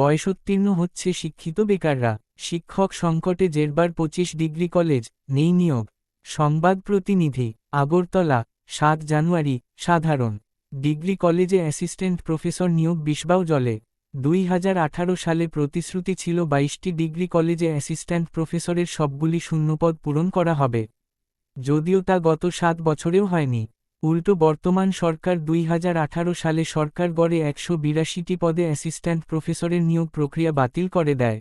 বয়সোত্তীর্ণ হচ্ছে শিক্ষিত বেকাররা। শিক্ষক সংকটে জেরবার 25 ডিগ্রি কলেজ, নেই নিয়োগ। সংবাদ প্রতিনিধি, আগরতলা, 7 জানুয়ারি। সাধারণ ডিগ্রি কলেজে অ্যাসিস্ট্যান্ট প্রফেসর নিয়োগ বিষবাও জলে। 2018 সালে প্রতিশ্রুতি ছিল 22টি ডিগ্রি কলেজে অ্যাসিস্ট্যান্ট প্রফেসরের সবগুলি শূন্যপদ পূরণ করা হবে, যদিও তা গত 7 বছরেও হয়নি। উল্টো বর্তমান সরকার 2018 সালে সরকার গড়ে 182টি পদে অ্যাসিস্ট্যান্ট প্রফেসরের নিয়োগ প্রক্রিয়া বাতিল করে দেয়।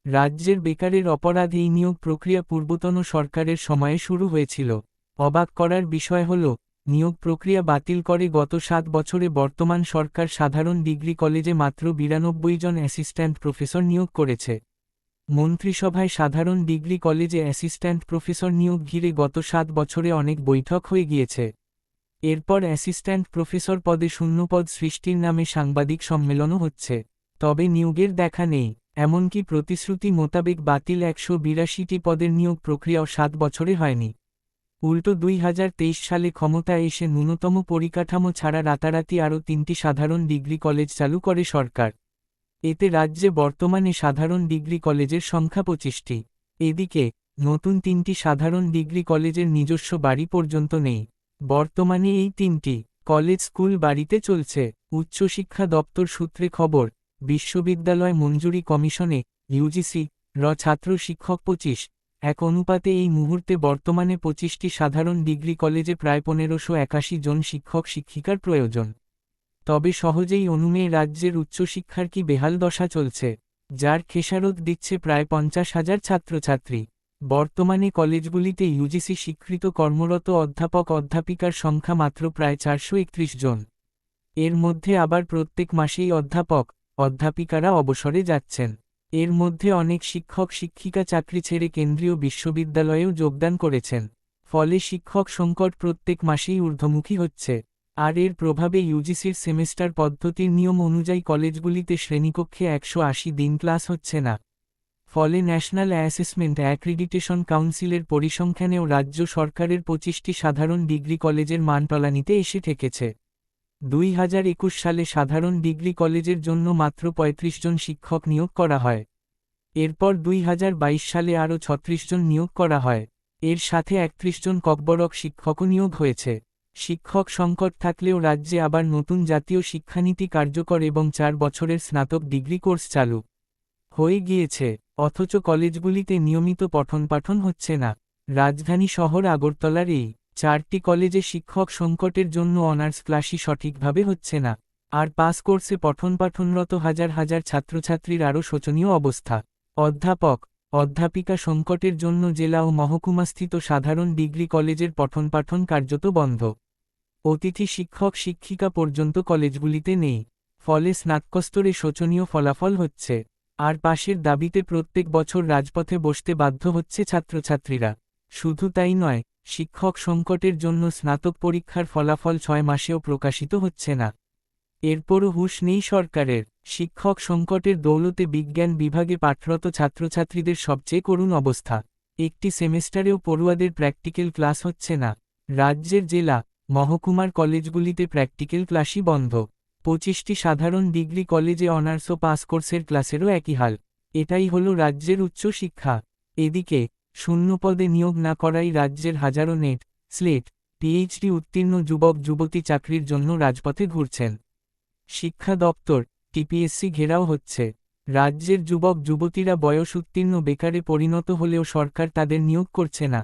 রাজ্যের বেকারের অপরাধ এই নিয়োগ প্রক্রিয়া পূর্বতন সরকারের সময়ে শুরু হয়েছিল। অবাক করার বিষয় হল, নিয়োগ প্রক্রিয়া বাতিল করে গত 7 বছরে বর্তমান সরকার সাধারণ ডিগ্রি কলেজে মাত্র 92 জন অ্যাসিস্ট্যান্ট প্রফেসর নিয়োগ করেছে। মন্ত্রিসভায় সাধারণ ডিগ্রি কলেজে অ্যাসিস্ট্যান্ট প্রফেসর নিয়োগ ঘিরে গত 7 বছরে অনেক বৈঠক হয়ে গিয়েছে। এরপর অ্যাসিস্ট্যান্ট প্রফেসর পদে শূন্যপদ সৃষ্টির নামে সাংবাদিক সম্মেলনও হচ্ছে, তবে নিয়োগের দেখা নেই। এমনকি প্রতিশ্রুতি মোতাবেক বাতিল 182টি পদের নিয়োগ প্রক্রিয়াও 7 বছরে হয়নি। উল্টো 2023 সালে ক্ষমতায় এসে ন্যূনতম পরিকাঠামো ছাড়া রাতারাতি আরও 3টি সাধারণ ডিগ্রি কলেজ চালু করে সরকার। এতে রাজ্যে বর্তমানে সাধারণ ডিগ্রি কলেজের সংখ্যা 25টি। এদিকে নতুন 3টি সাধারণ ডিগ্রি কলেজের নিজস্ব বাড়ি পর্যন্ত নেই। বর্তমানে এই 3টি কলেজ স্কুল বাড়িতে চলছে। উচ্চশিক্ষা দপ্তর সূত্রে খবর, বিশ্ববিদ্যালয় মঞ্জুরি কমিশনে ইউজিসি ছাত্র শিক্ষক 25:1 অনুপাতে এই মুহূর্তে বর্তমানে 25টি সাধারণ ডিগ্রি কলেজে প্রায় 1581 জন শিক্ষক শিক্ষিকার প্রয়োজন। তবে সহজেই অনুমেয় রাজ্যের উচ্চশিক্ষার কি বেহাল দশা চলছে, যার খেসারত দিচ্ছে প্রায় 50,000 ছাত্রছাত্রী। বর্তমানে কলেজগুলিতে ইউজিসি স্বীকৃত কর্মরত অধ্যাপক অধ্যাপিকার সংখ্যা মাত্র প্রায় 431 জন। এর মধ্যে আবার প্রত্যেক মাসেই অধ্যাপক অধ্যাপিকারা অবসরে যাচ্ছেন। এর মধ্যে অনেক শিক্ষক শিক্ষিকা চাকরি ছেড়ে কেন্দ্রীয় বিশ্ববিদ্যালয়েও যোগদান করেছেন। ফলে শিক্ষক সংকট প্রত্যেক মাসেই ঊর্ধ্বমুখী হচ্ছে। আর এর প্রভাবে ইউজিসির সেমেস্টার পদ্ধতির নিয়ম অনুযায়ী কলেজগুলিতে শ্রেণীকক্ষে 180 দিন ক্লাস হচ্ছে না। ফলে ন্যাশনাল অ্যাসেসমেন্ট অ্যাক্রিডিটেশন কাউন্সিলের পরিসংখ্যানেও রাজ্য সরকারের 25টি সাধারণ ডিগ্রি কলেজের মান তলানিতে এসে ঠেকেছে। 2021 সালে সাধারণ ডিগ্রি কলেজের জন্য মাত্র 35 জন শিক্ষক নিয়োগ করা হয়। এরপর 2022 সালে আরও 36 জন নিয়োগ করা হয়। এর সাথে 31 জন ককবরক শিক্ষকও নিয়োগ হয়েছে। শিক্ষক সংকট থাকলেও রাজ্যে আবার নতুন জাতীয় শিক্ষানীতি কার্যকর এবং 4 বছরের স্নাতক ডিগ্রি কোর্স চালু হয়ে গিয়েছে, অথচ কলেজগুলিতে নিয়মিত পঠনপাঠন হচ্ছে না। রাজধানী শহর আগরতলার এই 4টি কলেজে শিক্ষক সংকটের জন্য অনার্স ক্লাসই সঠিকভাবে হচ্ছে না। আর পাস কোর্সে পঠনপাঠনরত হাজার হাজার ছাত্রছাত্রীর আরও শোচনীয় অবস্থা। অধ্যাপক অধ্যাপিকা সংকটের জন্য জেলা ও মহকুমাস্থিত সাধারণ ডিগ্রি কলেজের পঠনপাঠন কার্যত বন্ধ। অতিথি শিক্ষক শিক্ষিকা পর্যন্ত কলেজগুলিতে নেই। ফলে স্নাতকস্তরে শোচনীয় ফলাফল হচ্ছে। আর পাশের দাবিতে প্রত্যেক বছর রাজপথে বসতে বাধ্য হচ্ছে ছাত্রছাত্রীরা। শুধু তাই নয়, শিক্ষক সংকটের জন্য স্নাতক পরীক্ষার ফলাফল 6 মাসেও প্রকাশিত হচ্ছে না। এরপরও হুঁশ নেই সরকারের। শিক্ষক সংকটের দৌলতে বিজ্ঞান বিভাগে পাঠরত ছাত্রছাত্রীদের সবচেয়ে করুণ অবস্থা। একটি সেমেস্টারেও পড়ুয়াদের প্র্যাকটিক্যাল ক্লাস হচ্ছে না। রাজ্যের জেলা মহকুমার কলেজগুলিতে প্র্যাকটিক্যাল ক্লাসই বন্ধ। 25টি সাধারণ ডিগ্রি কলেজে অনার্স ও পাস কোর্সের ক্লাসেরও একই হাল। এটাই হলো রাজ্যের উচ্চ শিক্ষা। এদিকে শূন্যপদে নিয়োগ না করাই রাজ্যের হাজারো নেট, স্লেট, পিএইচডি উত্তীর্ণ যুবক যুবতী চাকরির জন্য রাজপথে ঘুরছেন। শিক্ষা দপ্তর টিপিএসসি ঘেরাও হচ্ছে। রাজ্যের যুবক যুবতীরা বয়স উত্তীর্ণ বেকারে পরিণত হলেও সরকার তাদের নিয়োগ করছে না।